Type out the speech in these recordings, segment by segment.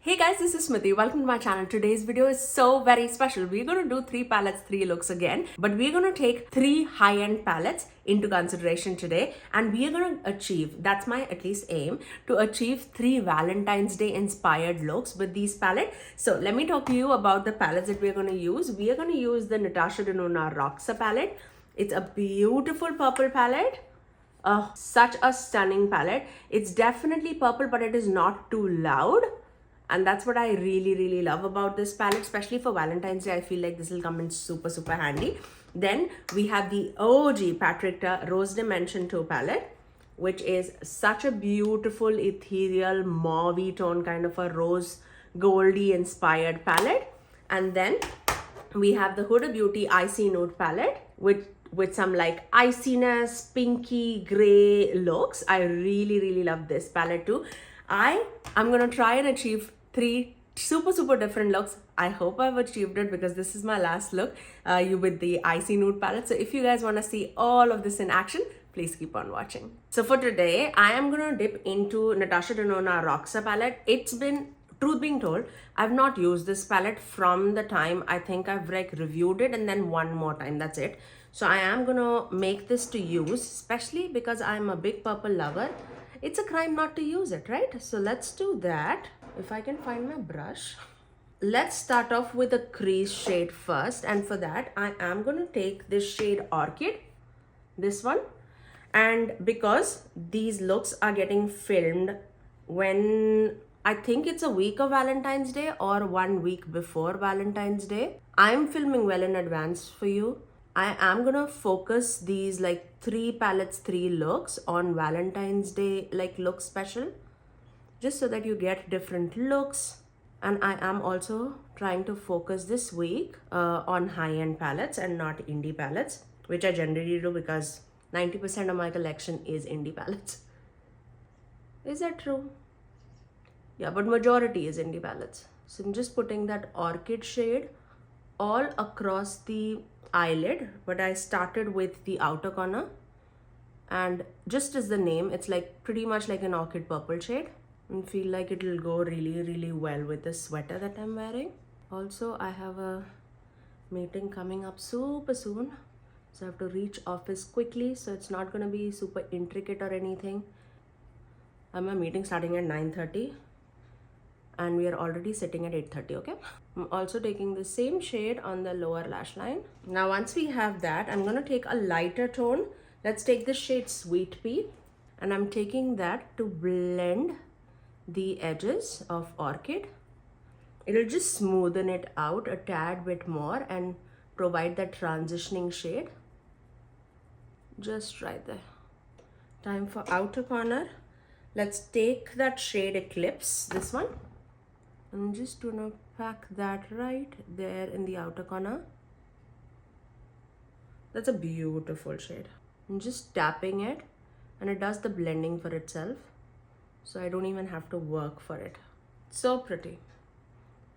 Hey guys, this is Smithy. Welcome to my channel. Today's video is so very special. We're going to do 3 palettes, 3 looks again. But we're going to take 3 high-end palettes into consideration today. And we are going to achieve, that's my at least aim, to achieve 3 Valentine's Day inspired looks with these palettes. So let me talk to you about the palettes that we're going to use. We are going to use the Natasha Denona Roxa palette. It's a beautiful purple palette. Such a stunning palette. It's definitely purple, but it is not too loud. And that's what I really love about this palette, especially for Valentine's Day. I feel like this will come in super handy. Then we have the OG Patrick Rose Dimension 2 palette, which is such a beautiful ethereal mauve tone, kind of a rose goldy inspired palette. And then we have the Huda Beauty Icy Nude palette with some like iciness, pinky gray looks. I really love this palette too. I'm gonna try and achieve 3 super different looks. I hope I've achieved it because this is my last look with the Icy Nude palette. So if you guys want to see all of this in action, please keep on watching. So for today, I am gonna dip into Natasha Denona Roxa palette. It's been, truth being told, I've not used this palette from the time I think I've like reviewed it and then one more time, that's it. So I am gonna make this to use, especially because I'm a big purple lover. It's a crime not to use it, right? So let's do that. If I can find my brush. Let's start off with a crease shade first. And for that, I am going to take this shade Orchid, this one. And because these looks are getting filmed when I think it's a week of Valentine's Day or 1 week before Valentine's Day, I'm filming well in advance for you. I am gonna focus these like 3 palettes, 3 looks on Valentine's Day like look special, just so that you get different looks. And I am also trying to focus this week on high-end palettes and not indie palettes, which I generally do because 90% of my collection is indie palettes. Is that true? Yeah, but majority is indie palettes. So I'm just putting that Orchid shade all across the eyelid, but I started with the outer corner, and just as the name, it's like pretty much like an orchid purple shade, and feel like it'll go really well with the sweater that I'm wearing. Also, I have a meeting coming up super soon, so I have to reach office quickly, so it's not gonna be super intricate or anything. I'm a meeting starting at 9:30 and we are already sitting at 8:30, okay? I'm also taking the same shade on the lower lash line. Now, once we have that, I'm gonna take a lighter tone. Let's take the shade Sweet Pea, and I'm taking that to blend the edges of Orchid. It'll just smoothen it out a tad bit more and provide that transitioning shade. Just right there. Time for outer corner. Let's take that shade Eclipse, this one. I'm just gonna pack that right there in the outer corner. That's a beautiful shade. I'm just tapping it and it does the blending for itself, so I don't even have to work for it. So pretty.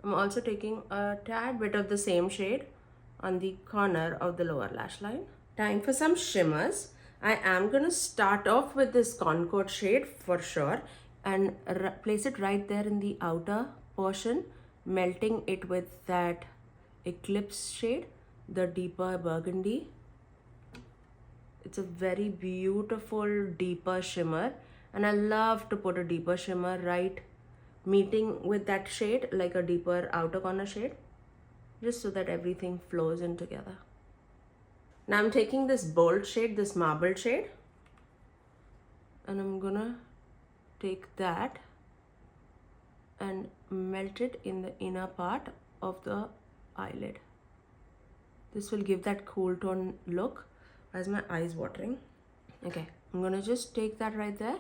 I'm also taking a tad bit of the same shade on the corner of the lower lash line. Time for some shimmers. I am gonna start off with this Concord shade for sure and place it right there in the outer portion, melting it with that Eclipse shade, the deeper burgundy. It's a very beautiful deeper shimmer, and I love to put a deeper shimmer right meeting with that shade, like a deeper outer corner shade, just so that everything flows in together. Now I'm taking this bold shade, this marble shade, and I'm gonna take that and melt it in the inner part of the eyelid. This will give that cool tone look. Why is my eyes watering? Okay, I'm gonna just take that right there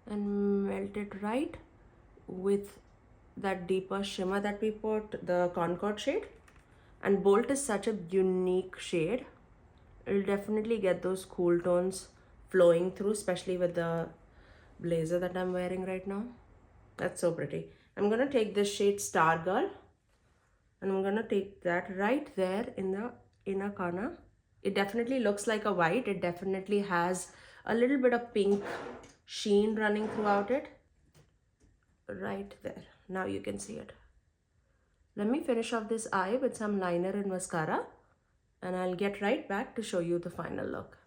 and melt it right with that deeper shimmer that we put, the Concord shade. And Bolt is such a unique shade. It'll definitely get those cool tones flowing through, especially with the blazer that I'm wearing right now. That's so pretty. I'm gonna take this shade Star Girl and I'm gonna take that right there in the inner corner. It definitely looks like a white. It definitely has a little bit of pink sheen running throughout it. Right there. Now you can see it. Let me finish off this eye with some liner and mascara, and I'll get right back to show you the final look.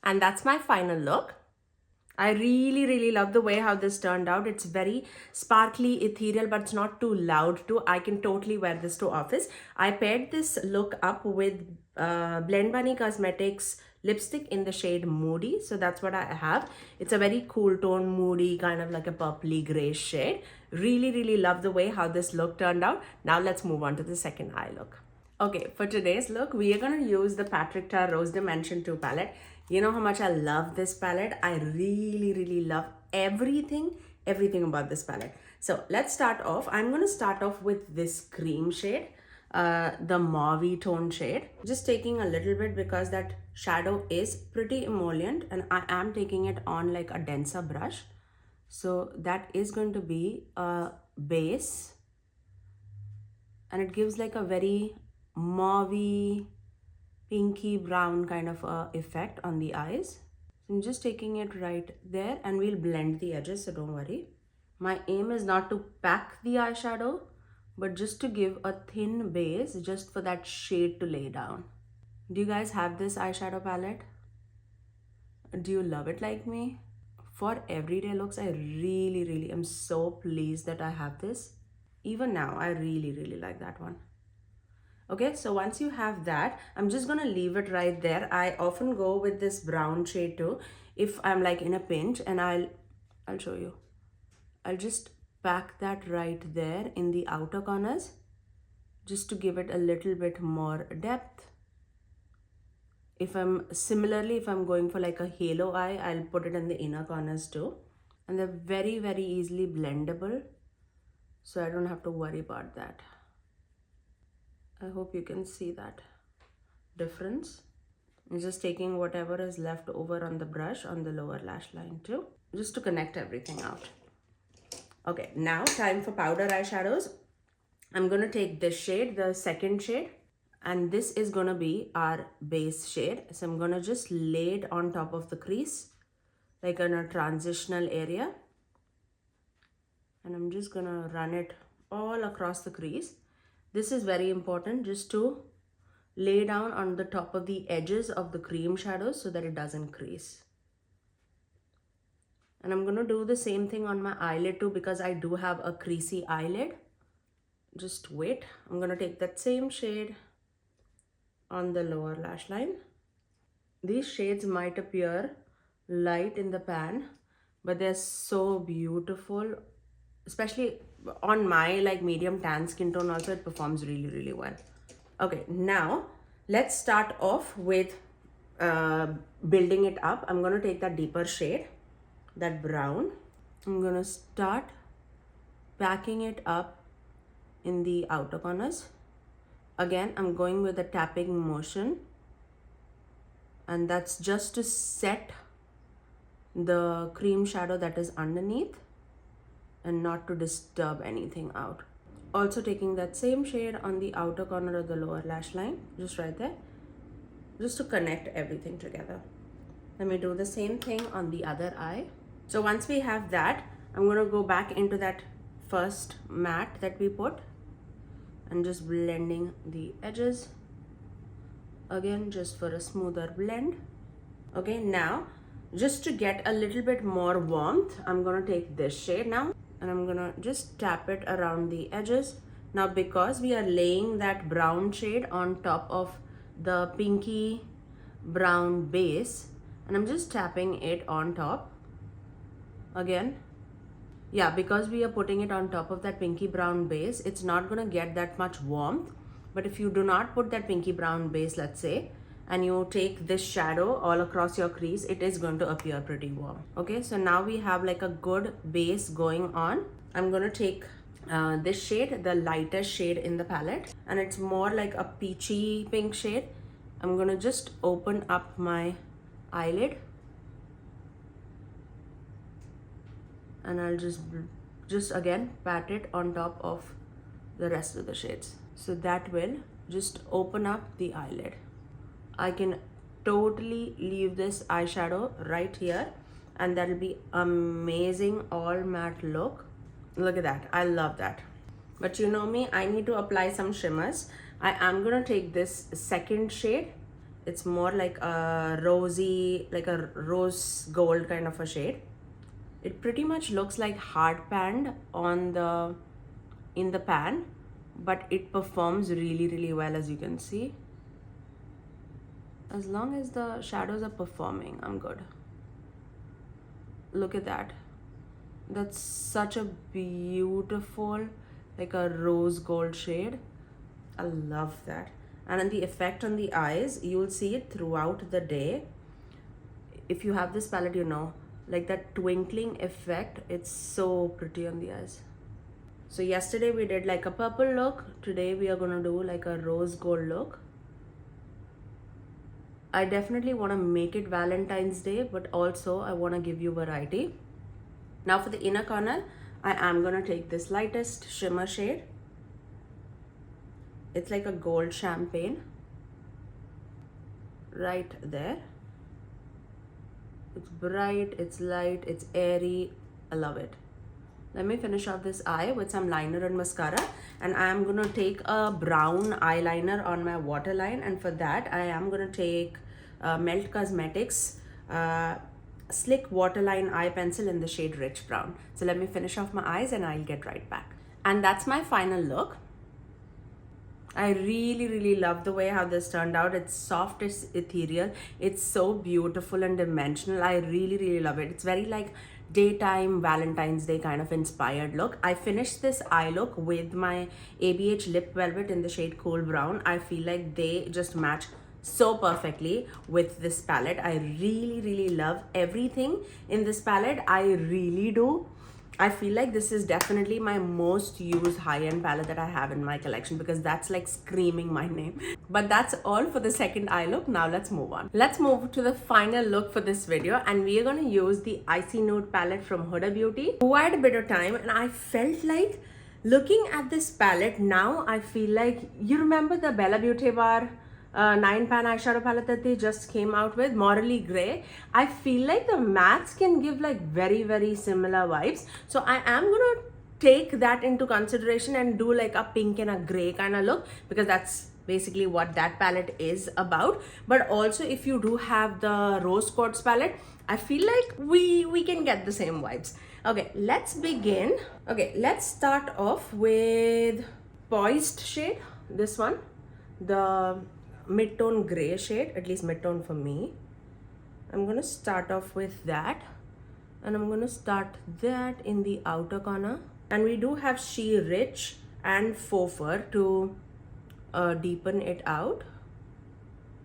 And that's my final look. I really love the way how this turned out. It's very sparkly, ethereal, but it's not too loud too. I can totally wear this to office. I paired this look up with Blend Bunny Cosmetics lipstick in the shade Moody. So that's what I have. It's a very cool tone, moody, kind of like a purpley gray shade. Really love the way how this look turned out. Now let's move on to the second eye look. Okay, for today's look, we are going to use the Patrick Ta Rose Dimension 2 palette. You know how much I love this palette. I really love everything about this palette. So let's start off. I'm going to start off with this cream shade, the mauve tone shade. Just taking a little bit because that shadow is pretty emollient, and I am taking it on like a denser brush. So that is going to be a base, and it gives like a very mauve, pinky brown kind of effect on the eyes. So I'm just taking it right there, and we'll blend the edges, so don't worry. My aim is not to pack the eyeshadow, but just to give a thin base, just for that shade to lay down. Do you guys have this eyeshadow palette? Do you love it like me? For everyday looks, I really am so pleased that I have this. Even now, I really like that one. Okay, so once you have that, I'm just gonna leave it right there. I often go with this brown shade too, if I'm like in a pinch, and I'll show you. I'll just pack that right there in the outer corners, just to give it a little bit more depth. If I'm going for like a halo eye, I'll put it in the inner corners too. And they're very easily blendable, so I don't have to worry about that. I hope you can see that difference. I'm just taking whatever is left over on the brush on the lower lash line too, just to connect everything out. Okay, now time for powder eyeshadows. I'm gonna take this shade, the second shade, and this is gonna be our base shade. So I'm gonna just lay it on top of the crease, like in a transitional area. And I'm just gonna run it all across the crease. This is very important, just to lay down on the top of the edges of the cream shadows so that it doesn't crease. And I'm going to do the same thing on my eyelid too, because I do have a creasy eyelid. Just wait. I'm going to take that same shade on the lower lash line. These shades might appear light in the pan, but they're so beautiful, especially on my like medium tan skin tone. Also, it performs really well. Okay, now let's start off with building it up. I'm going to take that deeper shade, that brown. I'm going to start packing it up in the outer corners. Again, I'm going with a tapping motion, and that's just to set the cream shadow that is underneath and not to disturb anything out. Also taking that same shade on the outer corner of the lower lash line, just right there, just to connect everything together. Let me do the same thing on the other eye. So once we have that, I'm going to go back into that first matte that we put and just blending the edges again, just for a smoother blend. Okay, now just to get a little bit more warmth, I'm going to take this shade now, and I'm gonna just tap it around the edges. Now, because we are laying that brown shade on top of the pinky brown base, and I'm just tapping it on top again. Yeah, because we are putting it on top of that pinky brown base, it's not gonna get that much warmth. But if you do not put that pinky brown base, let's say, and you take this shadow all across your crease, it is going to appear pretty warm. Okay, so now we have like a good base going on. I'm going to take this shade, the lightest shade in the palette, and it's more like a peachy pink shade. I'm going to just open up my eyelid, and I'll just again pat it on top of the rest of the shades. So that will just open up the eyelid. I can totally leave this eyeshadow right here, and that'll be amazing all matte look. Look at that. I love that. But you know me, I need to apply some shimmers. I am gonna take this second shade. It's more like a rosy, like a rose gold kind of a shade. It pretty much looks like hard panned on the in the pan, but it performs really well, as you can see. As long as the shadows are performing, I'm good. Look at that. That's such a beautiful, like a rose gold shade. I love that. And then the effect on the eyes, you'll see it throughout the day. If you have this palette, you know, like that twinkling effect, it's so pretty on the eyes. So yesterday we did like a purple look. Today we are gonna do like a rose gold look. I definitely want to make it Valentine's Day, but also I want to give you variety. Now for the inner corner, I am gonna take this lightest shimmer shade. It's like a gold champagne. Right there. It's bright, it's light, it's airy. I love it. Let me finish off this eye with some liner and mascara, and I am gonna take a brown eyeliner on my waterline, and for that I am gonna take Melt Cosmetics Slick Waterline Eye Pencil in the shade Rich Brown. So let me finish off my eyes and I'll get right back. And that's my final look. I really love the way how this turned out. It's soft, it's ethereal, it's so beautiful and dimensional. I really love it. It's very like daytime Valentine's Day kind of inspired look. I finished this eye look with my ABH Lip Velvet in the shade Cool Brown. I feel like they just match so perfectly with this palette. I really love everything in this palette. I really do. I feel like this is definitely my most used high-end palette that I have in my collection, because that's like screaming my name. But that's all for the second eye look. Now let's move on. Let's move to the final look for this video, and we are going to use the Icy Nude palette from Huda Beauty. Who had a bit of time, and I felt like looking at this palette now, I feel like, you remember the Bella Beauty Bar 9-pan eyeshadow palette that they just came out with, Morally Grey? I feel like the mattes can give like very similar vibes. So I am gonna take that into consideration and do like a pink and a gray kind of look, because that's basically what that palette is about. But also if you do have the rose quartz palette, I feel like we can get the same vibes. Okay, let's begin. Okay, let's start off with Poised shade, this one, the mid-tone gray shade, at least mid-tone for me. I'm gonna start off with that, and I'm gonna start that in the outer corner. And we do have She Rich and Faux Fur to deepen it out,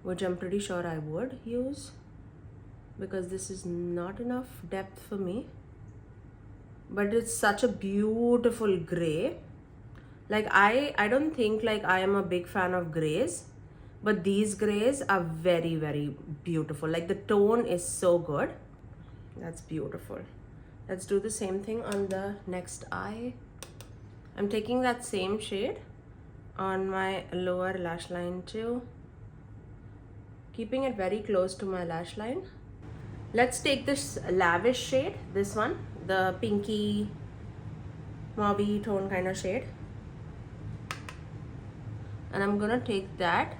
which I'm pretty sure I would use, because this is not enough depth for me. But it's such a beautiful gray. Like I don't think like I am a big fan of grays, but these grays are very beautiful. Like the tone is so good. That's beautiful. Let's do the same thing on the next eye. I'm taking that same shade on my lower lash line too, keeping it very close to my lash line. Let's take this Lavish shade, this one, the pinky mauvey tone kind of shade, and I'm gonna take that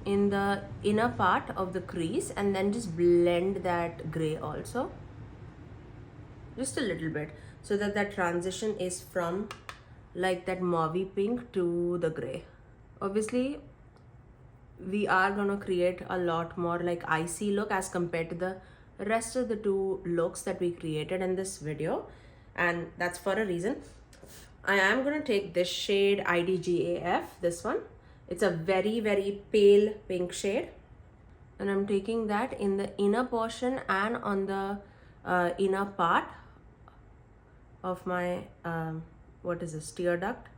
in the inner part of the crease and then just blend that gray also, just a little bit, so that that transition is from like that mauvey pink to the gray. Obviously we are gonna create a lot more like icy look as compared to the rest of the two looks that we created in this video, and that's for a reason. I am gonna take this shade IDGAF, this one. It's a very pale pink shade, and I'm taking that in the inner portion and on the inner part of my what is this, tear duct,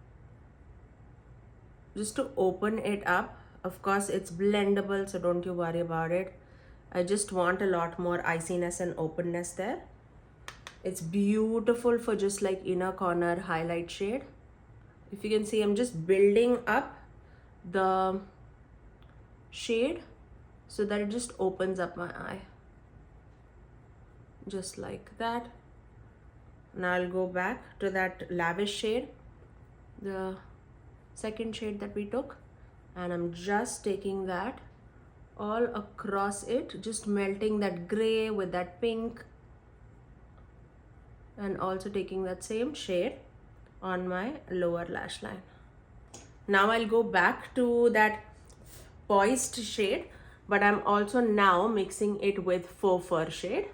just to open it up. Of course it's blendable, so don't you worry about it. I just want a lot more iciness and openness there. It's beautiful for just like inner corner highlight shade. If you can see, I'm just building up the shade so that it just opens up my eye, just like that. Now I'll go back to that lavish shade, the second shade that we took, and I'm just taking that all across it, just melting that gray with that pink, and also taking that same shade on my lower lash line. Now I'll go back to that poised shade, but I'm also now mixing it with faux fur shade.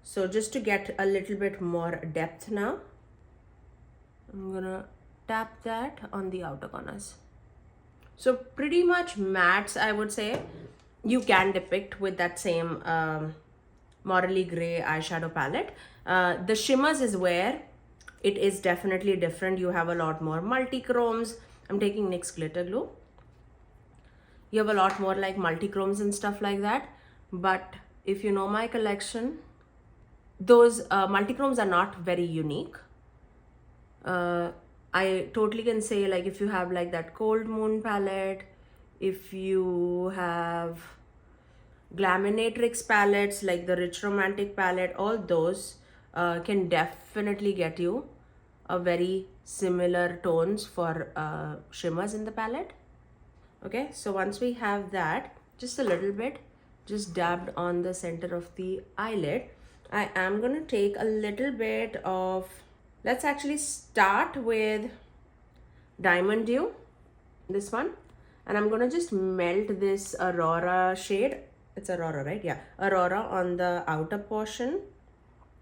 So just to get a little bit more depth now, I'm gonna tap that on the outer corners. So pretty much mattes, I would say, you can depict with that same morally gray eyeshadow palette. The shimmers is where it is definitely different. You have a lot more multi-chromes. I'm taking NYX glitter glue. You have a lot more like multi-chromes and stuff like that. But if you know my collection, those multi-chromes are not very unique. I totally can say, like, if you have like that Cold Moon palette, if you have Glaminatrix palettes like the Rich Romantic palette, all those can definitely get you a very similar tones for shimmers in the palette. Okay, so once we have that, just a little bit, just dabbed on the center of the eyelid, I am going to take a little bit of, let's actually start with Diamond Dew, this one, and I'm going to just melt this Aurora shade. It's Aurora, right? Yeah, Aurora on the outer portion.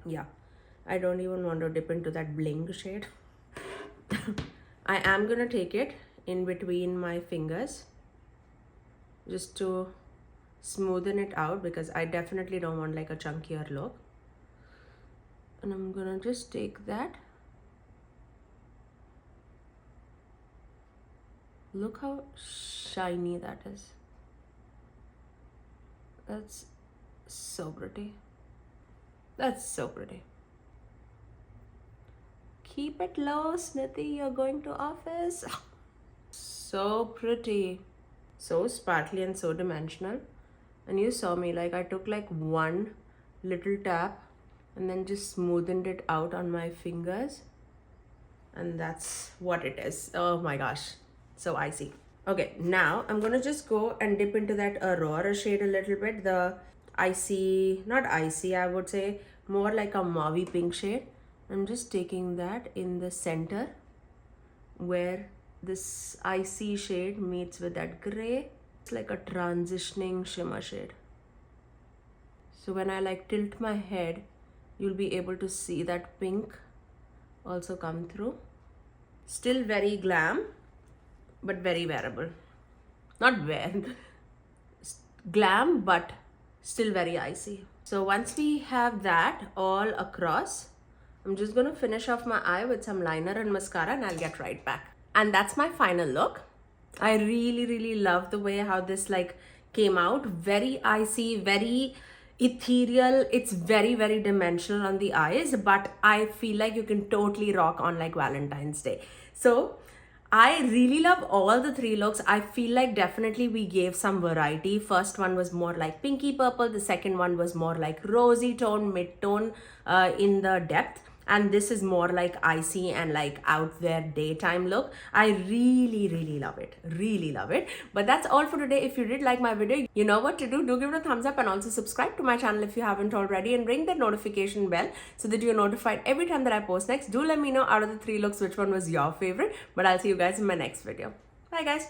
Yeah, I don't even want to dip into that bling shade. I am going to take it in between my fingers just to smoothen it out, because I definitely don't want like a chunkier look. And I'm gonna just take that. Look how shiny that is. That's so pretty. That's so pretty. Keep it low, Smithy, you're going to office. So pretty. So sparkly and so dimensional. And you saw me, like, I took like one little tap and then just smoothened it out on my fingers, and that's what it is. Oh my gosh, so icy. Okay, now I'm gonna just go and dip into that Aurora shade a little bit, the icy, not icy, I would say more like a mauvey pink shade. I'm just taking that in the center where this icy shade meets with that gray. It's like a transitioning shimmer shade. So when I like tilt my head, you'll be able to see that pink also come through. Still very glam, but very wearable. Not wear, glam, but still very icy. So once we have that all across, I'm just gonna finish off my eye with some liner and mascara, and I'll get right back. And that's my final look. I really love the way how this like came out. Very icy, very ethereal. It's very dimensional on the eyes, but I feel like you can totally rock on like Valentine's Day. So I really love all the three looks. I feel like definitely we gave some variety. First one was more like pinky purple. The second one was more like rosy tone, mid-tone in the depth. And this is more like icy and like out there daytime look. I really love it. Really love it. But that's all for today. If you did like my video, you know what to do. Do give it a thumbs up and also subscribe to my channel if you haven't already, and ring the notification bell so that you're notified every time that I post next. Do let me know out of the three looks which one was your favorite. But I'll see you guys in my next video. Bye guys.